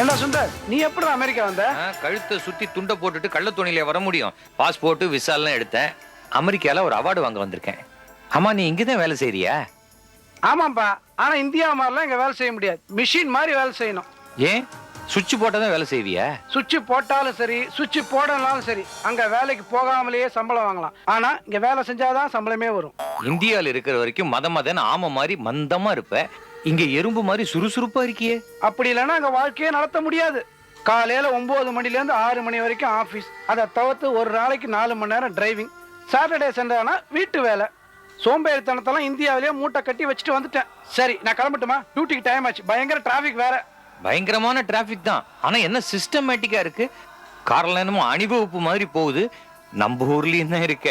என்ன சுந்தர், நீ எப்படி அமெரிக்கா வந்த? கழுத்தை சுத்தி துண்டை போட்டுட்டு கள்ள துணியில வர முடியும். பாஸ்போர்ட் விசாலாம் எடுத்தேன். அமெரிக்கால ஒரு அவார்டு வாங்க வந்திருக்கேன். ஆமா, நீ இங்கதான் வேலை செய்யறியா? ஆமாப்பா, ஆனா இந்தியா மாதிரிலாம் இங்க வேலை செய்ய முடியாது. மிஷின் மாதிரி வேலை செய்யணும். ஏன்? சுவிட்ச் போட்டாதான் வேலை செய்வியா? சுவிட்ச் போட்டாலும் சரி, சுவிட்ச் போடனாலும் சரி, அங்க வேலைக்கு போகாமலேயே சம்பளம் வாங்கலாம். ஆனா இங்க வேலை செஞ்சாதான் சம்பளமே வரும். இந்தியால இருக்கிற வரைக்கும் மதன் ஆம மாதிரி மந்தமா இருப்ப. இங்க எறும்பு மாதிரி சுறுசுறுப்பா இருக்கியே. அப்படி இல்லைன்னா அங்க வாழ்க்கையே நடத்த முடியாது. காலையில 9 மணில இருந்து 6 மணி வரைக்கும் ஆபீஸ். அதை தவிர்த்து ஒரு நாளைக்கு 4 மணி நேரம் டிரைவிங். சாட்டர்டே சண்டேனா வீட்டு வேலை. சோம்பேறித்தனத்தெல்லாம் இந்தியாவிலேயே மூட்டை கட்டி வச்சுட்டு வந்துட்டேன். சரி, நான் கிளம்பட்டுமா? டியூட்டிக்கு டைம் ஆச்சு. பயங்கர டிராபிக் வேற. பயங்கரமான டிராபிக் தான். ஆனா என்ன சிஸ்டமேட்டிக்கா இருக்கு. கார்ல என்னமோ அணிவகுப்பு மாதிரி போகுது. நம்ம ஊர்லயும் தான் இருக்க.